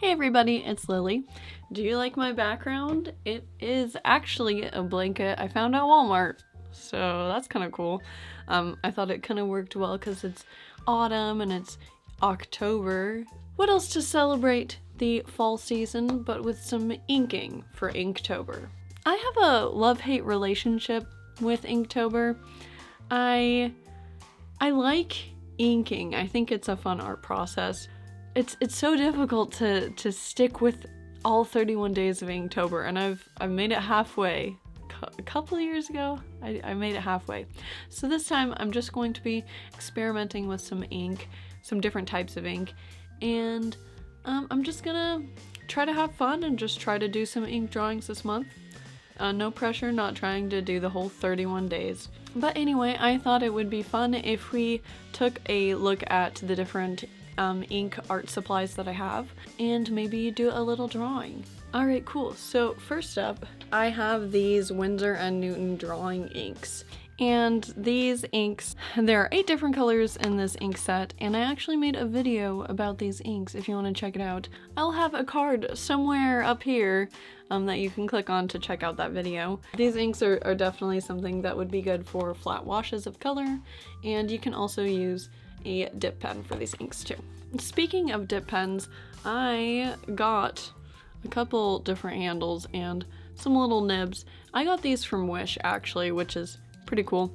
Hey everybody, it's Lily. Do you like my background? It is actually a blanket I found at Walmart, so that's kind of cool. I thought it kind of worked well because it's autumn and it's October. What else to celebrate the fall season but with some inking for Inktober? I have a love-hate relationship with Inktober. I like inking. I think it's a fun art process. It's so difficult to stick with all 31 days of Inktober, and I've made it halfway. A couple of years ago, I made it halfway. So this time I'm just going to be experimenting with some ink, some different types of ink, and I'm just gonna try to have fun and just try to do some ink drawings this month. No pressure, not trying to do the whole 31 days. But anyway, I thought it would be fun if we took a look at the different ink art supplies that I have and maybe do a little drawing. Alright, cool. So first up, I have these Windsor and Newton drawing inks. And these inks, there are 8 different colors in this ink set, and I actually made a video about these inks if you want to check it out. I'll have a card somewhere up here that you can click on to check out that video. These inks are definitely something that would be good for flat washes of color, and you can also use a dip pen for these inks too. Speaking of dip pens, I got a couple different handles and some little nibs. I got these from Wish actually, which is pretty cool.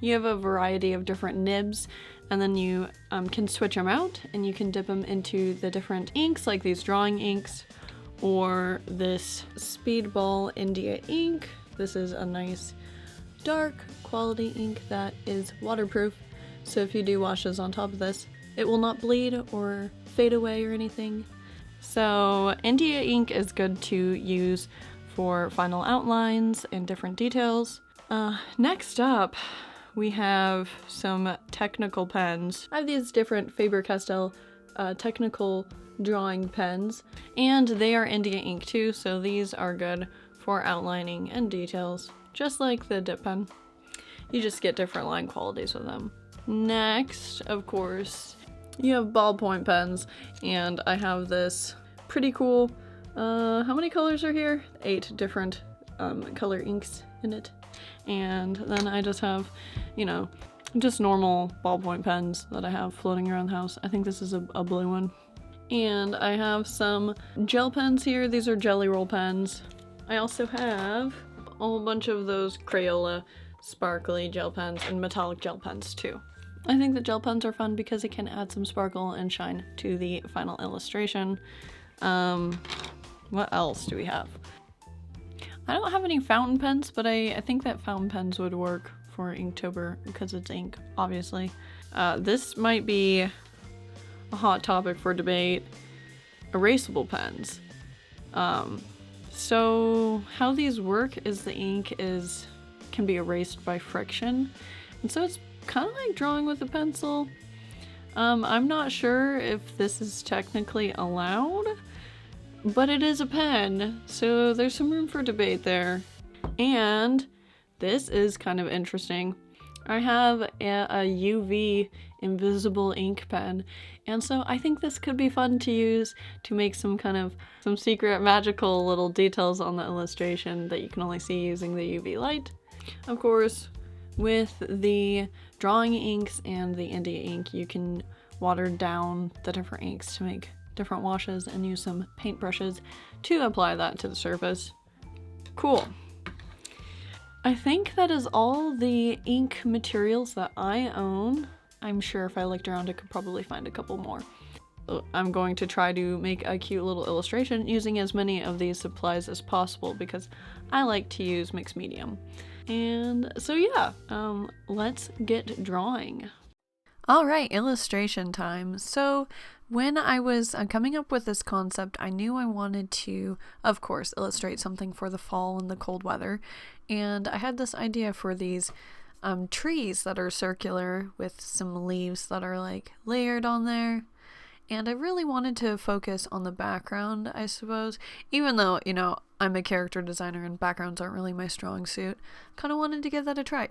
You have a variety of different nibs, and then you can switch them out and you can dip them into the different inks, like these drawing inks or this Speedball India ink. This is a nice dark quality ink that is waterproof, so if you do washes on top of this, it will not bleed or fade away or anything. So India ink is good to use for final outlines and different details. Next up, we have some technical pens. I have these different Faber-Castell technical drawing pens, and they are India ink too, so these are good for outlining and details, just like the dip pen. You just get different line qualities with them. Next, of course, you have ballpoint pens, and I have this pretty cool, how many colors are here? 8 different color inks in it. And then I just have, you know, just normal ballpoint pens that I have floating around the house. I think this is a blue one. And I have some gel pens here. These are Jelly Roll pens. I also have a whole bunch of those Crayola sparkly gel pens and metallic gel pens too. I think the gel pens are fun because it can add some sparkle and shine to the final illustration. What else do we have? I don't have any fountain pens, but I think that fountain pens would work for Inktober because it's ink, obviously. This might be a hot topic for debate. Erasable pens. So how these work is the ink can be erased by friction, and so it's kind of like drawing with a pencil. I'm not sure if this is technically allowed, but it is a pen, so there's some room for debate there. And this is kind of interesting. I have a UV invisible ink pen, and so I think this could be fun to use to make some secret magical little details on the illustration that you can only see using the UV light. Of course, with the drawing inks and the India ink, you can water down the different inks to make different washes and use some paint brushes to apply that to the surface. Cool. I think that is all the ink materials that I own. I'm sure if I looked around I could probably find a couple more. I'm going to try to make a cute little illustration using as many of these supplies as possible because I like to use mixed medium. And so yeah, let's get drawing. Alright, illustration time. So when I was coming up with this concept, I knew I wanted to, of course, illustrate something for the fall and the cold weather. And I had this idea for these trees that are circular with some leaves that are like layered on there. And I really wanted to focus on the background, I suppose, even though, you know, I'm a character designer and backgrounds aren't really my strong suit. Kind of wanted to give that a try.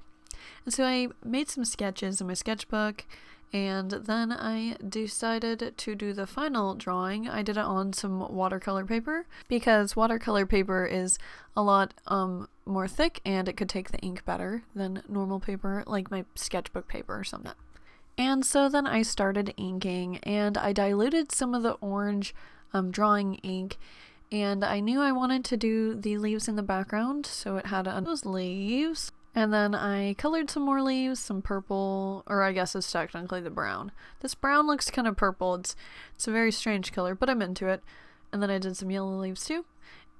And so I made some sketches in my sketchbook, And then I decided to do the final drawing. I did it on some watercolor paper because watercolor paper is a lot more thick and it could take the ink better than normal paper, like my sketchbook paper or something. And so then I started inking, and I diluted some of the orange drawing ink, and I knew I wanted to do the leaves in the background, so it had those leaves. And then I colored some more leaves, some purple, or I guess it's technically the brown. This brown looks kind of purple. It's a very strange color, but I'm into it. And then I did some yellow leaves too.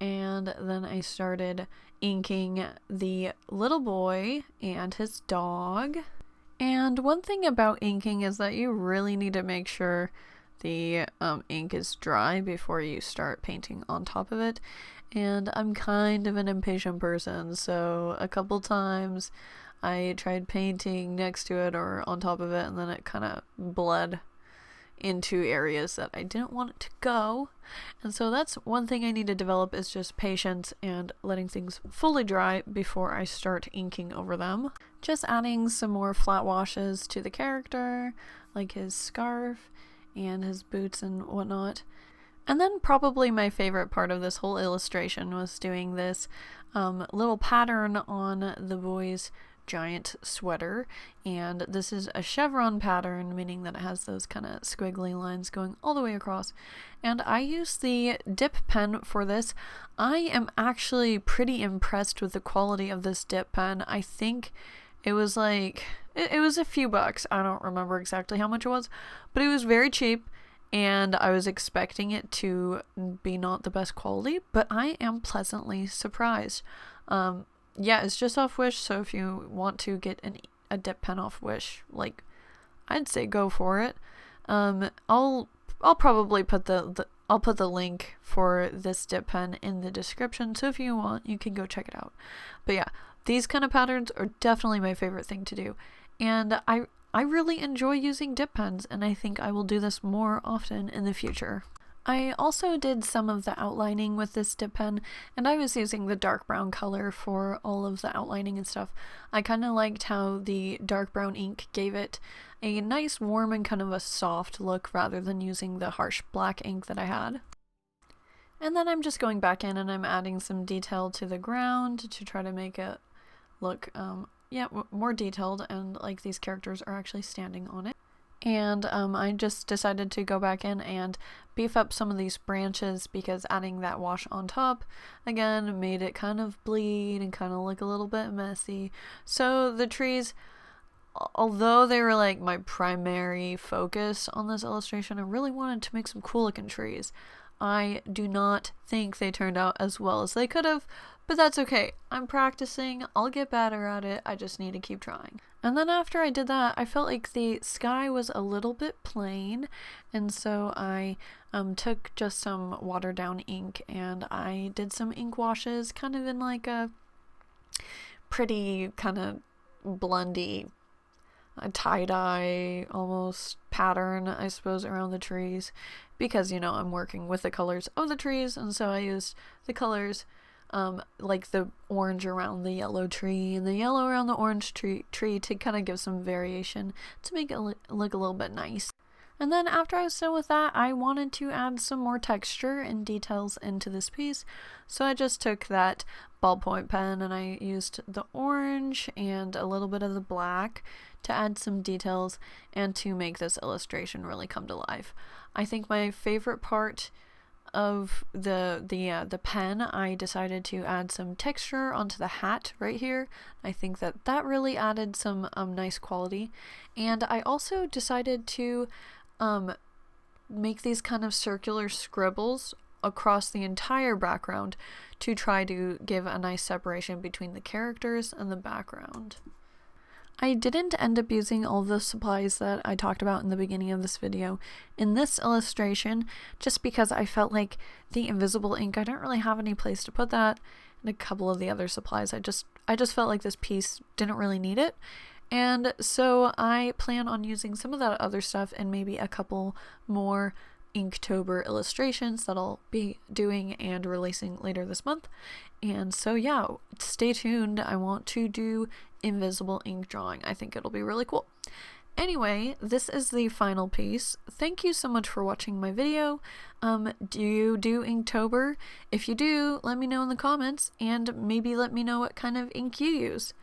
And then I started inking the little boy and his dog. And one thing about inking is that you really need to make sure the ink is dry before you start painting on top of it. And I'm kind of an impatient person, so a couple times I tried painting next to it or on top of it, and then it kind of bled into areas that I didn't want it to go. And so that's one thing I need to develop, is just patience and letting things fully dry before I start inking over them. Just adding some more flat washes to the character, like his scarf and his boots and whatnot. And then probably my favorite part of this whole illustration was doing this little pattern on the boy's giant sweater. And this is a chevron pattern, meaning that it has those kind of squiggly lines going all the way across. And I used the dip pen for this. I am actually pretty impressed with the quality of this dip pen. I think it was like, it was a few bucks. I don't remember exactly how much it was, but it was very cheap. And I was expecting it to be not the best quality, but I am pleasantly surprised. Yeah, it's just off Wish, so if you want to get a dip pen off Wish, like, I'd say go for it. I'll probably put I'll put the link for this dip pen in the description, so if you want, you can go check it out. But yeah, these kind of patterns are definitely my favorite thing to do, and I really enjoy using dip pens, and I think I will do this more often in the future. I also did some of the outlining with this dip pen, and I was using the dark brown color for all of the outlining and stuff. I kind of liked how the dark brown ink gave it a nice warm and kind of a soft look rather than using the harsh black ink that I had. And then I'm just going back in and I'm adding some detail to the ground to try to make it look more detailed, and like these characters are actually standing on it. And I just decided to go back in and beef up some of these branches, because adding that wash on top again made it kind of bleed and kind of look a little bit messy. So the trees, although they were like my primary focus on this illustration, I really wanted to make some cool looking trees. I do not think they turned out as well as they could have, but that's okay. I'm practicing. I'll get better at it. I just need to keep trying. And then after I did that, I felt like the sky was a little bit plain, and so I took just some watered down ink and I did some ink washes kind of in like a pretty kind of blundy tie-dye almost pattern, I suppose, around the trees, because, you know, I'm working with the colors of the trees, and so I used the colors like the orange around the yellow tree and the yellow around the orange tree to kind of give some variation to make it look a little bit nice. And then after I was done with that, I wanted to add some more texture and details into this piece, so I just took that ballpoint pen and I used the orange and a little bit of the black to add some details and to make this illustration really come to life. I think my favorite part of the pen, I decided to add some texture onto the hat right here. I think that really added some nice quality, and I also decided to make these kind of circular scribbles across the entire background to try to give a nice separation between the characters and the background. I didn't end up using all the supplies that I talked about in the beginning of this video in this illustration, just because I felt like the invisible ink, I didn't really have any place to put that, and a couple of the other supplies, I just felt like this piece didn't really need it. And so I plan on using some of that other stuff and maybe a couple more Inktober illustrations that I'll be doing and releasing later this month. And so yeah, stay tuned. I want to do invisible ink drawing. I think it'll be really cool. Anyway, this is the final piece. Thank you so much for watching my video. Do you do Inktober? If you do, let me know in the comments, and maybe let me know what kind of ink you use.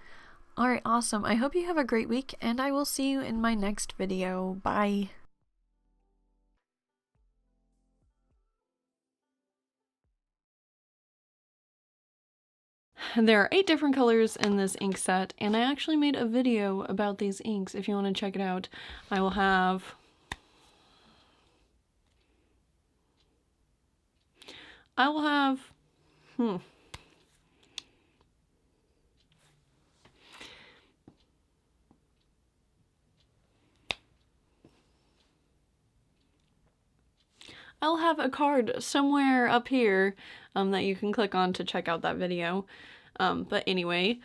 Alright, awesome. I hope you have a great week, and I will see you in my next video. Bye! There are 8 different colors in this ink set, and I actually made a video about these inks if you want to check it out. I will have I'll have a card somewhere up here that you can click on to check out that video. But anyway,